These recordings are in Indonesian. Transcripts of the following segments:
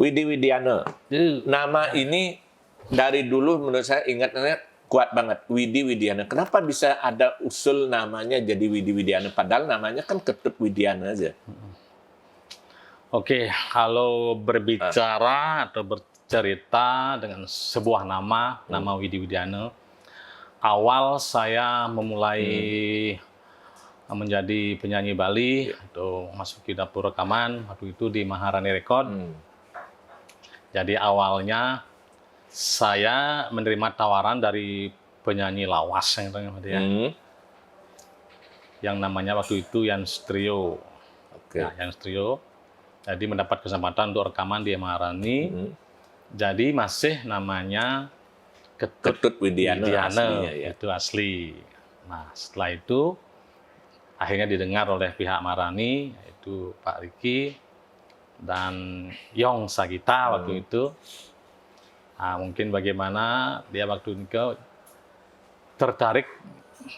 Widi Widiana. Nama ini dari dulu menurut saya ingatnya kuat banget. Widi Widiana. Kenapa bisa ada usul namanya jadi Widi Widiana? Padahal namanya kan Ketut Widiana aja. Oke, kalau berbicara atau bercerita dengan sebuah nama Widi Widiana, awal saya memulai menjadi penyanyi Bali atau masuk ke dapur rekaman waktu itu di Maharani Record. Jadi awalnya saya menerima tawaran dari penyanyi lawas yang namanya waktu itu Yans Trio. Nah, Yans Trio. Jadi mendapat kesempatan untuk rekaman di Maharani. Jadi masih namanya Ketut Widiana itu asli. Nah, setelah itu akhirnya didengar oleh pihak Maharani, yaitu Pak Riki dan Yong Sagita waktu itu. Nah, mungkin bagaimana dia waktu itu tertarik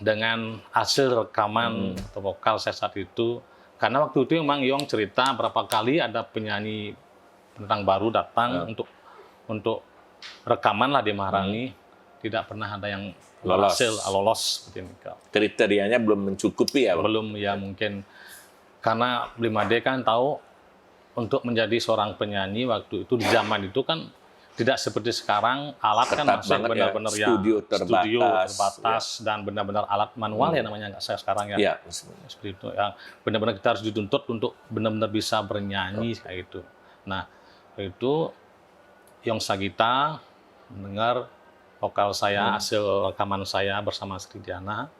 dengan hasil rekaman atau vokal saya saat itu. Karena waktu itu memang Yong cerita berapa kali ada penyanyi tentang baru datang untuk rekaman lah di Maharani. Tidak pernah ada yang lolos seperti ini. Kriterianya belum mencukupi ya? Belum ya, mungkin karena 5D kan tahu untuk menjadi seorang penyanyi waktu itu di zaman itu kan tidak seperti sekarang, alat kan masih benar-benar studio terbatas dan benar-benar alat manual ya namanya, nggak saya sekarang ya. Seperti itu ya, benar-benar kita harus dituntut untuk benar-benar bisa bernyanyi kayak gitu. Nah, itu Yong Sagita mendengar vokal saya, hasil rekaman saya bersama Sri Diana.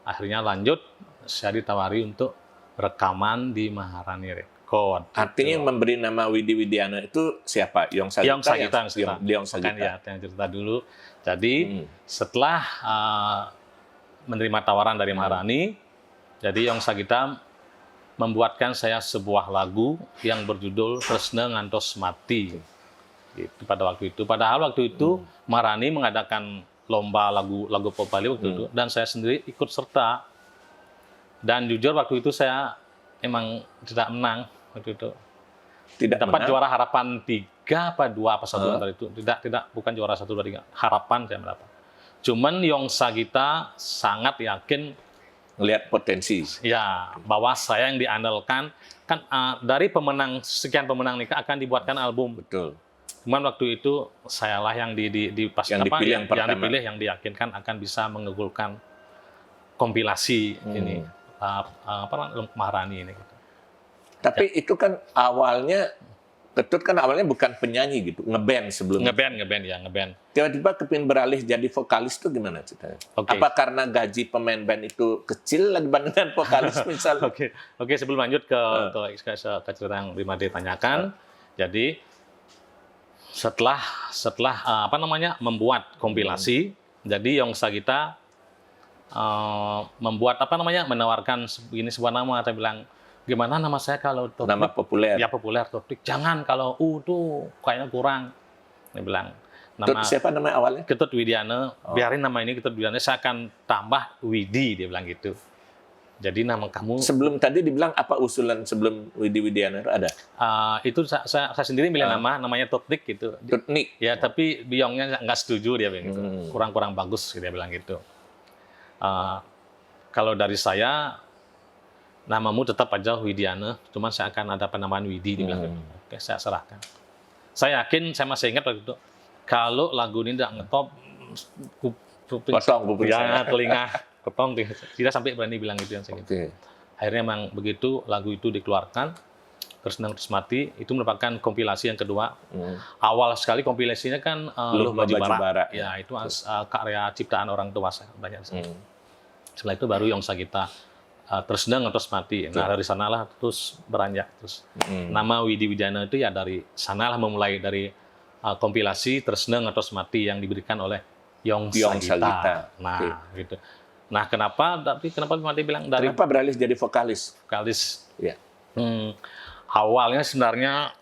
Akhirnya lanjut, saya ditawari untuk rekaman di Maharani Record. Artinya yang memberi nama Widi Widiana itu siapa? Yong Sagita. Yong Sagita yang cerita dulu. Jadi setelah menerima tawaran dari Maharani, jadi Yong Sagita membuatkan saya sebuah lagu yang berjudul Tresna Ngantos Mati. Itu pada waktu itu. Padahal waktu itu Maharani mengadakan lomba lagu pop Bali waktu itu, dan saya sendiri ikut serta. Dan jujur waktu itu saya emang tidak menang waktu itu. Tidak dapat menang? Juara harapan 3 apa 2 apa 1 antara itu. Bukan juara 1 2 3. Harapan saya mendapat. Cuman Yong Sagita sangat yakin melihat potensi. Ya, bahwa saya yang diandalkan kan dari sekian pemenang nikah akan dibuatkan album. Betul. Cuman waktu itu sayalah yang dipilih yang diyakinkan akan bisa mengegulkan kompilasi ini Maharani ini. Tapi itu kan awalnya Ketut kan awalnya bukan penyanyi gitu, ngeband sebelumnya. Ngeband. Tiba-tiba kepingin beralih jadi vokalis tuh gimana ceritanya? Apa karena gaji pemain band itu kecil dibandingkan vokalis misal? Oke, sebelum lanjut ke cerita yang 5D tanyakan. Jadi setelah membuat kompilasi, jadi Yong Sagita menawarkan ini sebuah nama. Saya bilang, gimana nama saya kalau nama populer? Ya populer, Topik. Jangan kalau tuh kayaknya kurang. Dia bilang. Siapa nama awalnya? Ketut Widiana. Biarin nama ini Ketut Widiana. Saya akan tambah Widi, dia bilang gitu. Jadi nama kamu. Sebelum tadi dibilang apa usulan sebelum Widi Widiana ada? Itu saya sendiri milih namanya Tutnik gitu. Tutnik. Ya, tapi Yongnya nggak setuju, dia bilang gitu. Kurang bagus, dia bilang gitu. Kalau dari saya, namamu tetap aja Widiana, cuman saya akan ada penamaan Widi, dia bilang gitu. Oke, saya serahkan. Saya yakin, saya masih ingat waktu itu, kalau lagu ini tidak ngetop, telinga kepong, tidak sampai berani bilang gitu yang saya gitu. Akhirnya memang begitu, lagu itu dikeluarkan, Tresna Ngantos Mati, itu merupakan kompilasi yang kedua. Awal sekali kompilasinya kan Luh Baju Bara. Ya, itu karya ciptaan orang tua saya banyak. Setelah itu baru Yong Sagita, Tresna Ngantos Mati. Nah, dari sanalah terus beranjak terus. Nama Widi Widiana itu ya dari sanalah memulai dari kompilasi Tresna Ngantos Mati yang diberikan oleh Yong Sagita. Nah, gitu. Nah, kenapa Mati bilang dari kenapa beralih jadi vokalis? Vokalis. Ya. Awalnya sebenarnya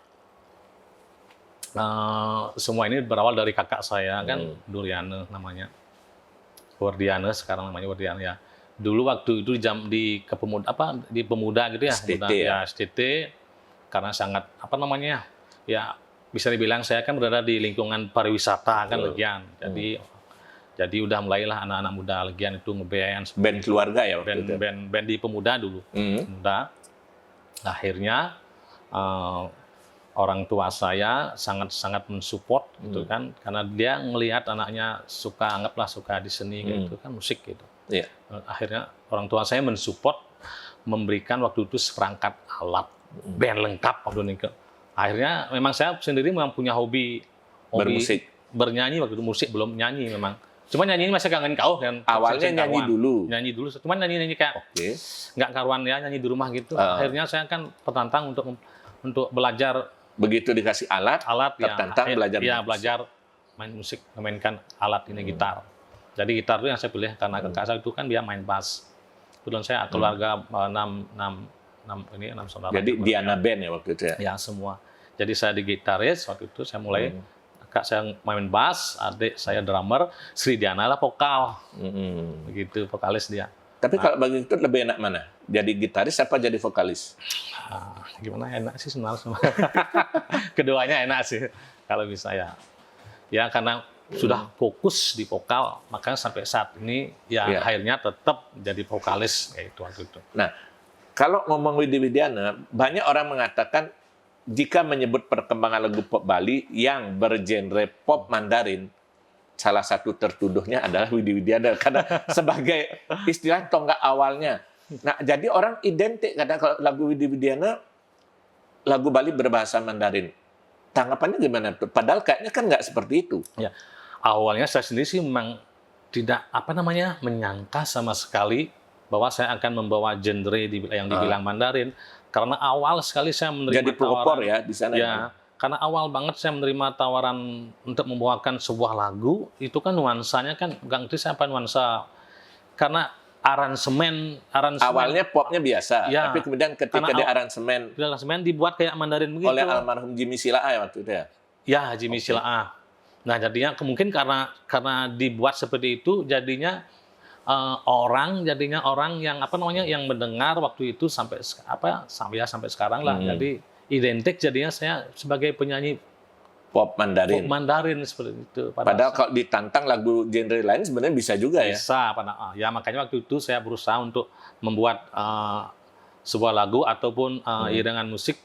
semua ini berawal dari kakak saya kan, Duriana namanya. Wardiana sekarang namanya Wardiana ya. Dulu waktu itu di pemuda gitu ya, STT, STT, karena sangat bisa dibilang saya kan berada di lingkungan pariwisata kan Legian. Jadi udah mulailah anak-anak muda Legian itu ngeband. Band keluarga ya waktu itu? Band di pemuda dulu. Pemuda. Akhirnya orang tua saya sangat mensupport gitu kan, karena dia ngelihat anaknya suka di seni gitu kan, musik gitu. Iya. Akhirnya orang tua saya mensupport, memberikan waktu itu seperangkat alat band lengkap waktu itu. Akhirnya memang saya sendiri memang punya hobi bermusik, bernyanyi waktu itu, musik belum nyanyi memang. Cuma nyanyi ini masih kangen kau kan. Awalnya nyanyi dulu. Nyanyi dulu. Cuma nyanyi kayak nggak karuan ya, nyanyi di rumah gitu. Akhirnya saya kan tertantang untuk belajar. Begitu dikasih alat tertantang belajar. Ya, belajar main musik, memainkan alat ini gitar. Jadi gitar itu yang saya pilih karena kakak saya itu kan dia main bass. Kebetulan saya keluarga 6 saudara. Jadi Diana Band ya waktu itu ya? Ya, semua. Jadi saya di gitaris waktu itu, saya mulai kakak saya main bass, adik saya drummer, Sri Diana lah vokal. Begitu, vokalis dia. Tapi kalau bagi itu lebih enak mana? Jadi gitaris apa jadi vokalis? Gimana, enak sih sebenarnya semua. Keduanya enak sih kalau bisa ya. Ya karena sudah fokus di vokal, makanya sampai saat ini akhirnya tetap jadi vokalis kayak itu waktu itu. Nah, kalau ngomong Widi Widiana, banyak orang mengatakan jika menyebut perkembangan lagu pop Bali yang bergenre pop Mandarin, salah satu tertuduhnya adalah Widi Widiana karena sebagai istilah tonggak awalnya. Nah, jadi orang identik kadang kalau lagu Widi Widiana, lagu Bali berbahasa Mandarin. Tanggapannya gimana tuh? Padahal kayaknya kan nggak seperti itu. Ya, awalnya saya sendiri sih memang tidak menyangka sama sekali bahwa saya akan membawa genre yang dibilang Mandarin. Karena awal sekali saya menerima jadi pelopor ya di sana. Ya, karena awal banget saya menerima tawaran untuk membawakan sebuah lagu, itu kan nuansanya kan nggak ngerti saya apa nuansa, karena aransemen awalnya popnya biasa, ya, tapi kemudian ketika di aransemen dibuat kayak Mandarin begitu oleh almarhum Jimmy Silaa ya waktu itu ya. Ya, Jimmy Silaa. Nah, jadinya mungkin karena dibuat seperti itu, jadinya orang yang yang mendengar waktu itu sampai sekarang lah. Jadi identik jadinya saya sebagai penyanyi pop Mandarin seperti itu. Padahal kalau ditantang lagu genre lain sebenarnya bisa juga ya. Bisa, ya makanya waktu itu saya berusaha untuk membuat sebuah lagu ataupun iringan musik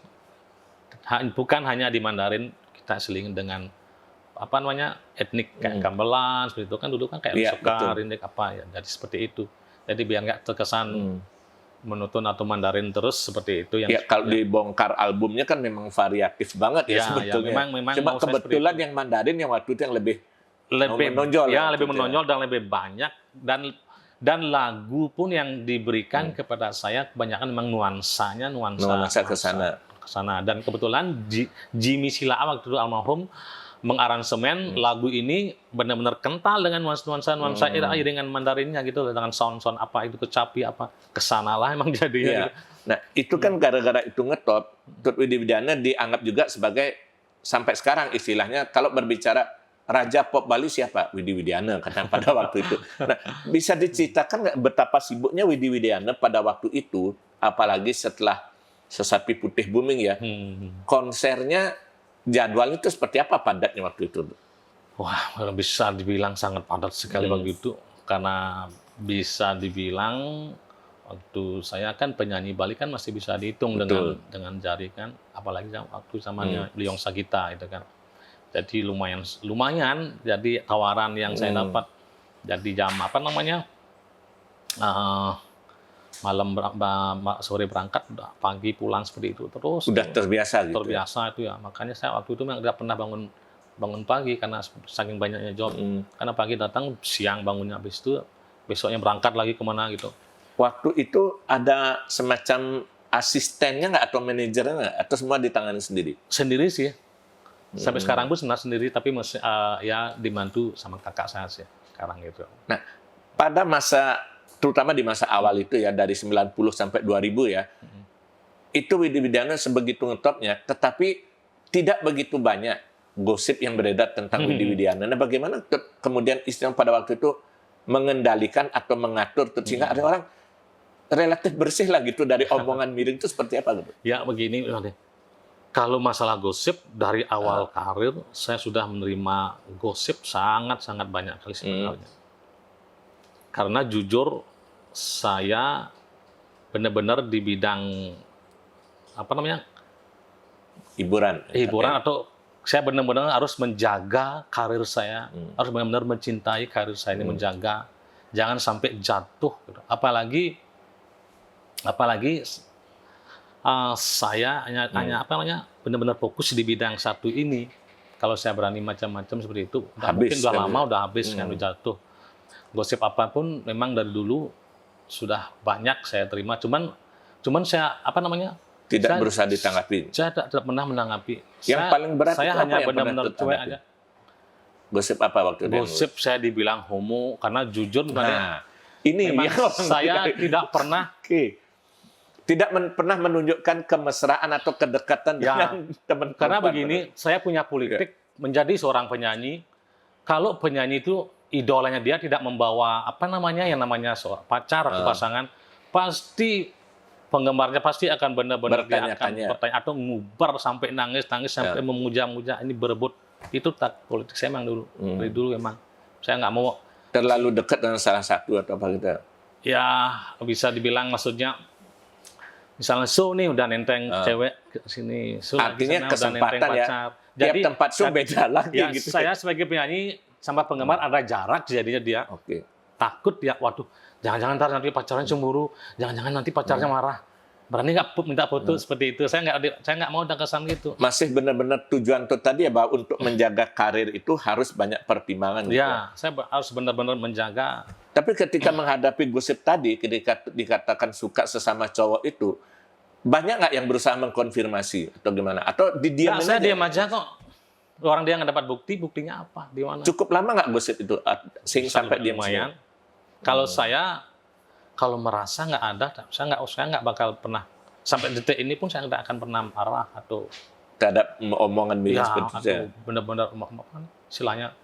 bukan hanya di Mandarin, kita seling dengan etnik kayak gamelan seperti itu kan dulu kan kayak suka rindik ya, jadi seperti itu. Jadi biar nggak terkesan monoton atau Mandarin terus seperti itu. Ya, kalau dibongkar albumnya kan memang variatif banget ya sebetulnya. Ya, memang cuma kebetulan yang Mandarin yang waktu itu yang lebih menonjol. Ya, lebih menonjol dan lebih banyak, dan lagu pun yang diberikan kepada saya kebanyakan memang nuansa ke sana. Dan kebetulan Jimmy Silaa waktu itu almarhum mengaransemen lagu ini benar-benar kental dengan nuansa iringan Mandarinnya gitu, dengan sound apa itu kecapi apa kesanalah emang jadinya. Gitu. Nah, itu kan gara-gara itu ngetop, Tut Widi Widiana dianggap juga sebagai sampai sekarang istilahnya kalau berbicara Raja Pop Bali siapa? Widi Widiana karena pada waktu itu. Nah, bisa diceritakan nggak betapa sibuknya Widi Widiana pada waktu itu, apalagi setelah Sesapi Putih booming ya. Konsernya jadwalnya itu seperti apa padatnya waktu itu? Wah, bisa dibilang sangat padat sekali waktu itu, karena bisa dibilang waktu saya kan penyanyi Bali kan masih bisa dihitung dengan jari kan, apalagi waktu zamannya Liong Sagita itu kan. Jadi lumayan jadi tawaran yang saya dapat. Jadi jam sore berangkat, pagi pulang seperti itu terus. Udah terbiasa gitu. Terbiasa itu ya. Makanya saya waktu itu nggak pernah bangun pagi karena saking banyaknya job. Karena pagi datang, siang bangunnya, habis itu besoknya berangkat lagi kemana gitu. Waktu itu ada semacam asistennya nggak atau manajernya nggak? Atau semua ditangani sendiri? Sendiri sih. Sampai sekarang pun sebenarnya sendiri, tapi masih ya dibantu sama kakak saya sih sekarang gitu. Nah, pada masa terutama di masa awal itu ya, dari 90 sampai 2000 ya, itu Widi Widiana sebegitu ngetopnya, tetapi tidak begitu banyak gosip yang beredar tentang Widi Widiana. Nah, bagaimana kemudian istilah pada waktu itu mengendalikan atau mengatur, sehingga ada orang relatif bersih lah gitu dari omongan miring itu seperti apa gitu? Ya begini, Kalau masalah gosip, dari awal karir, saya sudah menerima gosip sangat-sangat banyak kali sebenarnya. Karena jujur, saya benar-benar di bidang, apa namanya, Hiburan. atau saya benar-benar harus menjaga karir saya, harus benar-benar mencintai karir saya ini, menjaga, jangan sampai jatuh. Gitu. Apalagi saya hanya apa namanya benar-benar fokus di bidang satu ini. Kalau saya berani macam-macam seperti itu, mungkin udah lama udah habis kan, udah jatuh. Gosip apapun memang dari dulu sudah banyak saya terima. Cuman saya apa namanya tidak berusaha ditanggapi. Saya tidak pernah menanggapi. Yang paling berat saya itu hanya apa yang benar-benar pernah cuek ditanggapi? aja. Gosip apa waktu itu? Gosip saya dibilang homo karena jujur ini memang yang saya tidak pernah pernah menunjukkan kemesraan atau kedekatan dengan teman. Karena begini, saya punya politik menjadi seorang penyanyi. Kalau penyanyi itu idolanya dia tidak membawa apa namanya yang namanya seorang pacar atau pasangan, pasti penggemarnya pasti akan benar-benar dia akan bertanya atau ngubar sampai nangis sampai memuja-muja, ini berebut. Itu tak politik saya emang dulu. Dari dulu emang saya nggak mau terlalu dekat dengan salah satu atau apa gitu. Ya, bisa dibilang maksudnya misalnya nih udah nenteng cewek ke sini, artinya sana, kesempatan udah ya. Jadi tiap tempat beda lagi ya, gitu. Saya sebagai penyanyi sama penggemar ada jarak, jadinya dia takut ya, waduh, jangan-jangan ntar nanti pacarnya cemburu, jangan-jangan nanti pacarnya marah. Berani nggak minta foto seperti itu? Saya nggak mau ada kesan gitu. Masih benar-benar tujuan itu tadi ya, bahwa untuk menjaga karir itu harus banyak pertimbangan. Gitu. Ya, saya harus benar-benar menjaga. Tapi ketika menghadapi gosip tadi, ketika dikatakan suka sesama cowok itu, banyak nggak yang berusaha mengkonfirmasi atau gimana? Atau didiamin aja? Saya diam aja kok. Orang dia nggak dapat buktinya apa? Di mana? Cukup lama nggak gosip itu sehingga sampai diam? Lumayan. Kalau saya merasa nggak ada, saya nggak bakal pernah sampai detik ini pun saya nggak akan pernah marah atau terhadap omongan beliau seperti itu. Atau benar-benar istilahnya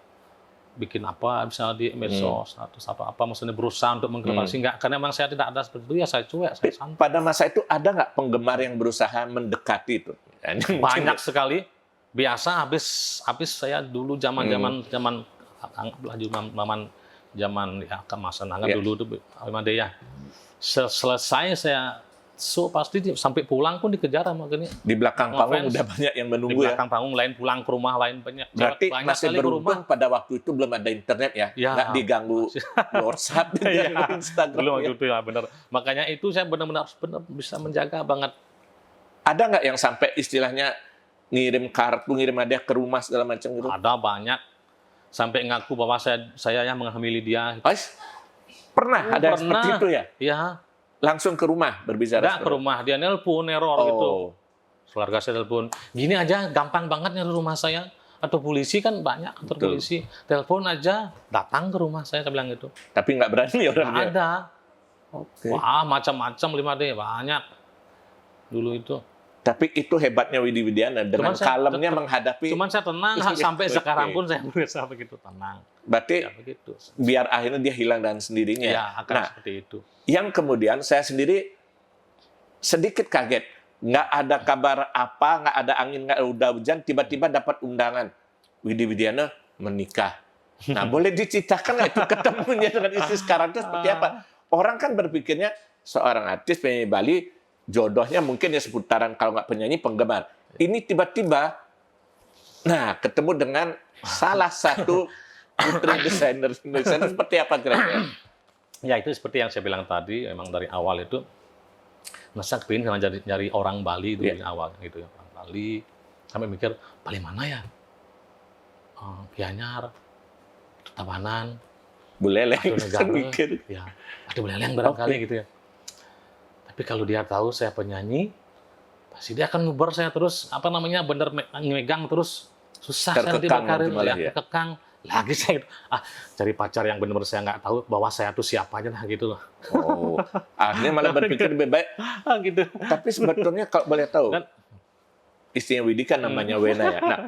bikin apa misalnya di medsos atau apa maksudnya berusaha untuk mengklarifikasi nggak, karena memang saya tidak ada seperti itu, ya saya cuek, saya santai. Pada masa itu ada nggak penggemar yang berusaha mendekati itu? Banyak sekali. Biasa habis saya dulu zaman ya kemasan anggap dulu tuh memang dia. Selesai saya pasti sampai pulang pun dikejar sama gini. Di belakang panggung udah banyak yang menunggu ya. Di belakang panggung lain pulang ke rumah lain banyak. Berarti masih beruntung pada waktu itu belum ada internet ya, nggak diganggu WhatsApp, diganggu Instagram. Belum gitu ya, benar. Makanya itu saya benar-benar bisa menjaga banget. Ada nggak yang sampai istilahnya ngirim kartu, ngirim hadiah ke rumah segala macam gitu? Ada banyak. Sampai ngaku bahwa saya yang menghamili dia. Pernah ada seperti itu ya? Iya. Langsung ke rumah berbicara? Nggak ke rumah, dia nelpon, neror gitu. Keluarga saya telepon, gini aja gampang banget nyari rumah saya. Atau polisi kan banyak, kantor polisi. Telepon aja, datang ke rumah saya bilang gitu. Tapi nggak berani orangnya? Nggak ada. Wah, macam-macam 5D, banyak. Dulu itu. Tapi itu hebatnya Widi Widiana, dengan kalemnya menghadapi. Cuman saya tenang, sampai sekarang pun saya berusaha begitu tenang. Berarti begitu. Biar akhirnya dia hilang dengan sendirinya. Ya, akan seperti itu. Yang kemudian saya sendiri sedikit kaget. Nggak ada kabar apa, nggak ada angin, nggak ada hujan, tiba-tiba dapat undangan. Widi Widiana menikah. Nah, boleh diceritakan nggak itu ketemunya dengan istri sekarang itu seperti apa? Orang kan berpikirnya seorang artis penyanyi Bali, jodohnya mungkin ya seputaran kalau nggak penyanyi penggemar. Ini tiba-tiba, ketemu dengan salah satu putri desainer Indonesia. Itu seperti apa kira-kira? Ya itu seperti yang saya bilang tadi, memang dari awal itu masa kepingin sama nyari orang Bali dulu di awal gitu ya, orang Bali. Sampai mikir Bali mana ya? Gianyar, Tabanan, Buleleng, mikir. Ya, ada Buleleng barangkali gitu ya. Tapi kalau dia tahu saya penyanyi, pasti dia akan ngubar saya terus, bener megang terus, susah saya nanti berkarir, kekang. Lagi saya cari pacar yang benar-benar saya nggak tahu bahwa saya tuh siapa aja lah gitu loh. Akhirnya malah berpikir lebih baik. Gitu. Tapi sebetulnya kalau boleh tahu, istrinya Widi kan namanya Wena ya. Nah,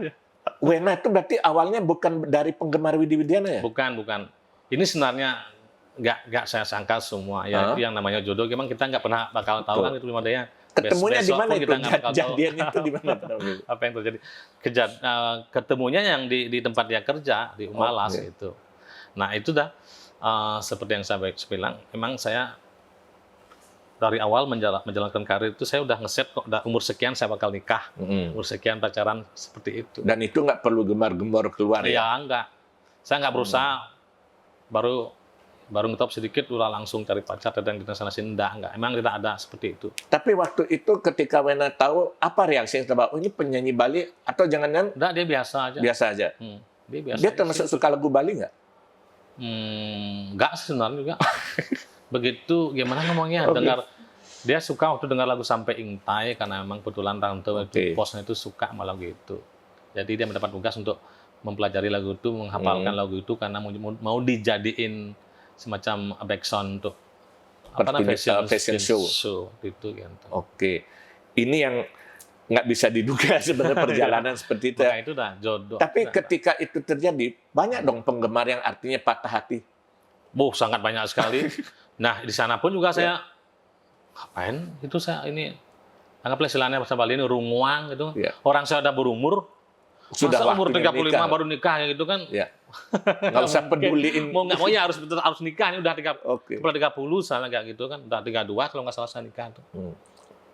Wena itu berarti awalnya bukan dari penggemar Widi Widiana ya? Bukan. Ini sebenarnya nggak saya sangka semua ya, itu yang namanya jodoh. Memang kita nggak pernah bakal tahu kan itu lima daya. Ketemunya di besok mana pun itu? kita nggak bakal tahu. Kejadian itu di mana? Apa yang terjadi? Ketemunya yang di tempat dia kerja di Umalas Oke. itu. Nah itu dah seperti yang saya bilang, memang saya dari awal menjalankan karir itu saya udah ngeset kok, udah umur sekian saya bakal nikah, umur sekian pacaran seperti itu. Dan itu nggak perlu gemar-gembor keluar ya? Ya enggak, saya nggak berusaha baru ngetop sedikit udah langsung cari pacar dan di sana sini enggak, emang tidak ada seperti itu. Tapi waktu itu ketika Wena tahu, apa reaksi yang terbawa? Oh, ini penyanyi Bali atau jangan-jangan Enggak, dia biasa aja. biasa aja? Dia biasa. Dia termasuk suka lagu Bali nggak? Enggak sih sebenarnya juga. Begitu gimana ngomongnya, Oke. dengar dia suka waktu dengar lagu Sampai Ingtai karena memang kebetulan tante Oke. itu posnya itu suka sama lagu itu. Jadi dia mendapat tugas untuk mempelajari lagu itu, menghafalkan lagu itu karena mau dijadiin semacam background untuk Fashion show. gitu gitu. Oke. Ini yang nggak bisa diduga sebenarnya perjalanan seperti itu. Maka Ya. itu dah jodoh. Tapi ketika itu terjadi, banyak dong penggemar yang artinya patah hati. Sangat banyak sekali. Nah, di sana pun juga saya ngapain? Itu saya ini anggaplah istilahnya bahasa Bali ini runguang gitu. Ya. Orang saya udah berumur, Sudah masa umur waktunya 35 nikah. baru nikah gitu kan. Ya. Nggak usah peduliin. Mau nggak mau ya harus nikah, ini udah 30, Oke. kepala 30 salah kayak gitu kan, udah 32 kalau nggak salah saya nikah tuh.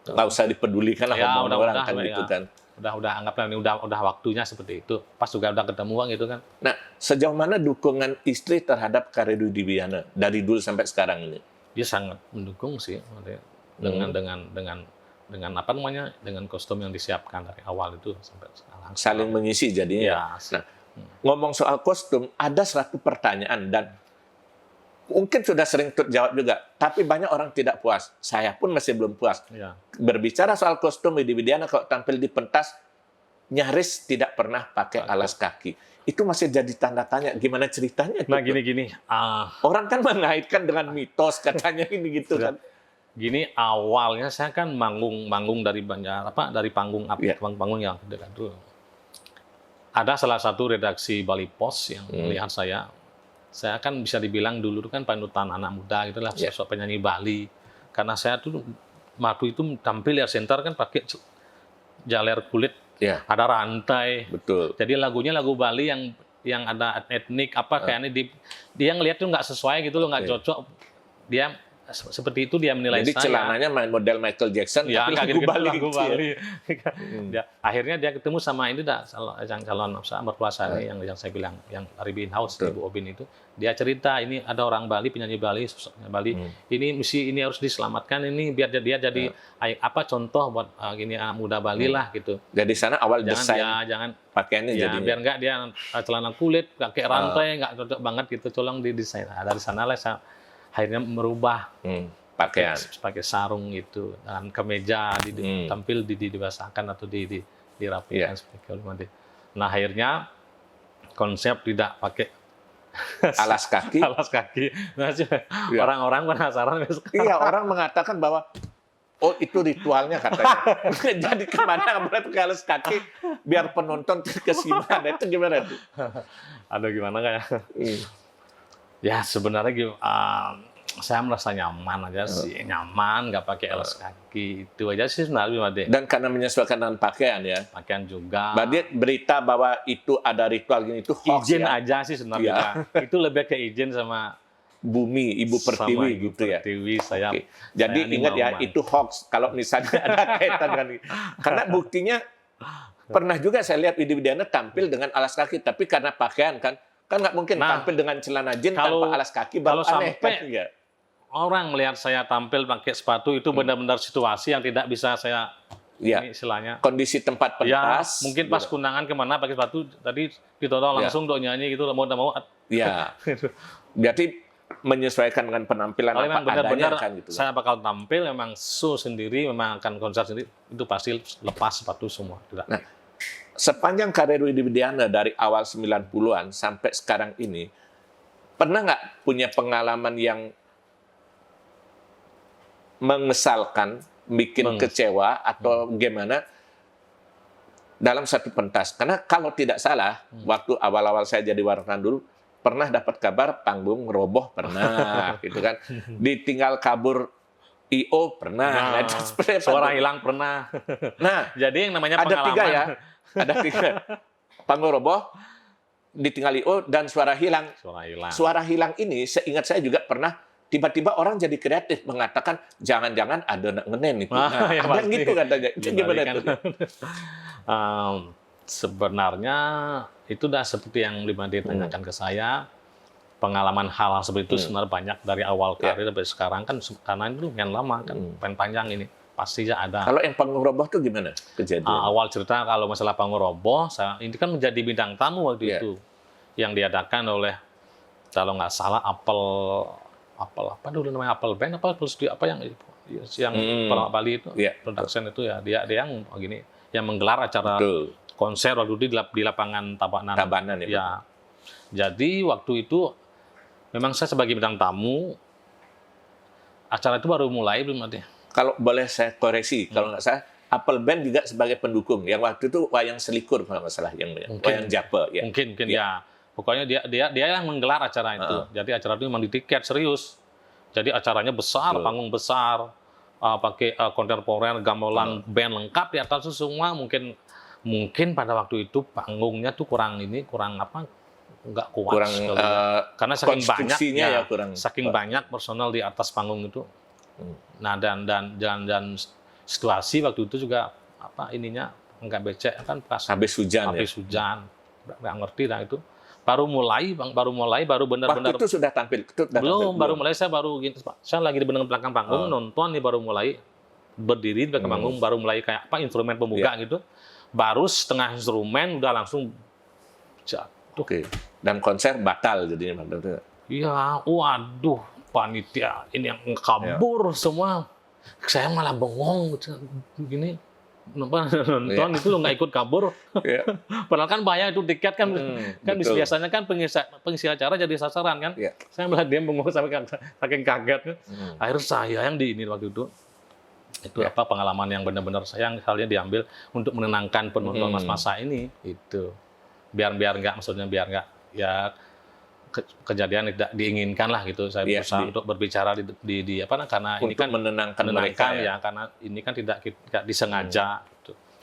Nggak usah dipedulikan lah Ya, omongan orang kan ya. gitu kan. Udah anggaplah ini udah waktunya seperti itu. Pas juga udah ketemu gitu kan. Nah, sejauh mana dukungan istri terhadap karir Widiana dari dulu sampai sekarang ini? Dia sangat mendukung sih dengan apa namanya, dengan kostum yang disiapkan dari awal itu sampai sekarang. Saling mengisi jadinya. Ya, Ngomong soal kostum, ada satu pertanyaan dan mungkin sudah sering terjawab juga, tapi banyak orang tidak puas. Saya pun masih belum puas. ya. Berbicara soal kostum Widiana kalau tampil di pentas, nyaris tidak pernah pakai alas kaki. Itu masih jadi tanda tanya, gimana ceritanya? Nah gitu? gini, Orang kan mengaitkan dengan mitos katanya ini gitu kan. gini awalnya saya kan manggung dari dari panggung Iya. panggung yang dekat dulu. Ada salah satu redaksi Bali Post yang melihat saya kan bisa dibilang dulu kan panutan anak muda gitulah, Iya. sosok penyanyi Bali. Karena saya tuh waktu itu tampil di Center kan pakai jaler kulit, Ya, ada rantai. betul. Jadi lagunya lagu Bali yang ada etnik apa kayaknya dia ngelihat tuh nggak sesuai gitu loh, nggak Oke. cocok. Dia seperti itu dia menilai Jadi saya. celananya model Michael Jackson, Ya, tapi nggak lagu gitu, Bali. lagu gitu ya. Bali. Akhirnya dia ketemu sama ini calon mertua saya yang saya bilang, yang dari Bean House, Betul. Ibu Obin itu. Dia cerita ini ada orang Bali, penyanyi Bali, sosoknya Bali. Ini harus diselamatkan ini biar dia jadi contoh buat gini anak muda Bali lah gitu. Jadi sana awal desain Jangan pakaiannya ya, jadinya. biar nggak dia celana kulit, pakai rantai, nggak cocok banget gitu, tolong didesain. Nah, dari sana lah saya akhirnya merubah Pakaian. pakai sarung gitu dan kemeja tampil dibasahkan atau dirapikan seperti itu. Nah akhirnya konsep tidak pakai Alas kaki. alas kaki. Nah, orang-orang penasaran. Iya, orang mengatakan bahwa oh itu ritualnya katanya. Jadi kemana boleh pakai alas kaki biar penonton terkesima. Nah, itu gimana tuh? Aduh gimana kayak? Ya sebenarnya saya merasa nyaman aja sih, nyaman nggak pakai alas kaki itu aja sih sebenarnya. Dan karena menyesuaikan dengan pakaian ya. Pakaian juga. Berarti berita bahwa itu ada ritual gini itu hoax Izin ya. aja sih sebenarnya. Itu lebih ke izin sama Bumi, Ibu Pertiwi sama Ibu gitu ya. Pertiwi, saya. Oke. Jadi saya ingat ya, mau-mau. itu hoax kalau misalnya ada kaitan dengan karena buktinya pernah juga saya lihat Widiana tampil dengan alas kaki, tapi karena pakaian kan nggak mungkin tampil dengan celana jeans tanpa alas kaki, baru kalau aneh sampai kan ya. orang melihat saya tampil pakai sepatu itu benar-benar situasi yang tidak bisa saya Ya, ini istilahnya. kondisi tempat Ya, pentas. mungkin pas kundangan kemana pakai sepatu tadi ditodong langsung dok nyanyi gitu mau mau. Ya, berarti menyesuaikan dengan penampilan Kalau apa memang benar-benar adanya kan gitu. saya bakal tampil memang show sendiri, memang akan konser sendiri, itu pasti lepas sepatu semua. Tidak. Nah, sepanjang karir Widiana dari awal 90-an sampai sekarang ini, pernah nggak punya pengalaman yang mengesalkan, bikin kecewa atau gimana dalam satu pentas? Karena kalau tidak salah, waktu awal-awal saya jadi wartawan dulu, pernah dapat kabar panggung roboh pernah, gitu kan. Ditinggal kabur IO pernah. Nah, Seperti apa suara tuh? hilang pernah. Nah, Jadi yang namanya ada pengalaman. 3 ya. Ada 3. Panggung roboh, ditinggal IO, dan suara hilang. Suara hilang. Suara hilang ini, seingat saya juga pernah, tiba-tiba orang jadi kreatif mengatakan, jangan-jangan ada nak ngenen itu. Nah, Ya ada pasti. gitu katanya. Itu gimana Dibalikan. tuh? Sebenarnya itu udah seperti yang Lima ditanyakan ke saya. Pengalaman hal seperti itu sebenarnya banyak dari awal karir sampai sekarang kan, karena itu lumayan lama kan, panjang ini pasti ada. Kalau yang panggung roboh tuh gimana kejadian? Awal cerita kalau masalah panggung roboh, ini kan menjadi bintang tamu waktu Iya. itu yang diadakan oleh, kalau nggak salah Apple apa dulu namanya, Apple Band apa studio apa yang Bali itu, Iya. production itu ya, dia yang gini yang menggelar acara Betul. konser waktu itu di lapangan Tabanan. Tabanan ya. Ya. Jadi waktu itu memang saya sebagai bintang tamu, acara itu baru mulai belum ada. Kalau boleh saya koreksi, kalau nggak salah, Apple Band juga sebagai pendukung. Yang waktu itu wayang selikur kalau nggak salah, yang wayang Jape ya. Mungkin ya. Pokoknya dia yang menggelar acara itu. Jadi acara itu memang di tiket serius. Jadi acaranya besar, panggung besar, pakai kontemporer, gamelan, band lengkap di atas itu semua. Mungkin pada waktu itu panggungnya tuh kurang apa? Nggak kuat. Kurang karena saking banyak konstruksinya ya kurang. Saking banyak personal di atas panggung itu. Nah dan situasi waktu itu juga ininya nggak becek kan, pas habis hujan. nggak ngerti lah itu. Baru mulai baru benar-benar. Waktu itu sudah tampil. Belum, baru mulai saya baru gitu, Pak. Saya lagi di belakang panggung nonton nih, baru mulai berdiri di belakang panggung, baru mulai kayak instrumen pembuka gitu. Baru setengah instrumen udah langsung jatuh. Oke. Dan konser batal jadinya. Iya, waduh, panitia ini yang kabur semua. Saya malah bengong gini. Nonton itu lo nggak ikut kabur. Padahal kan bahaya itu tiket kan. Kan biasanya kan pengisi acara jadi sasaran kan. Saya malah dia bengong saking kaget. Akhirnya saya yang di ini waktu itu. Itu pengalaman yang benar-benar saya yang halnya diambil untuk menenangkan penonton masa ini itu. Biar nggak ya kejadian tidak diinginkan lah gitu. Saya berusaha untuk berbicara di karena untuk ini kan menenangkan mereka ya, karena ini kan tidak disengaja.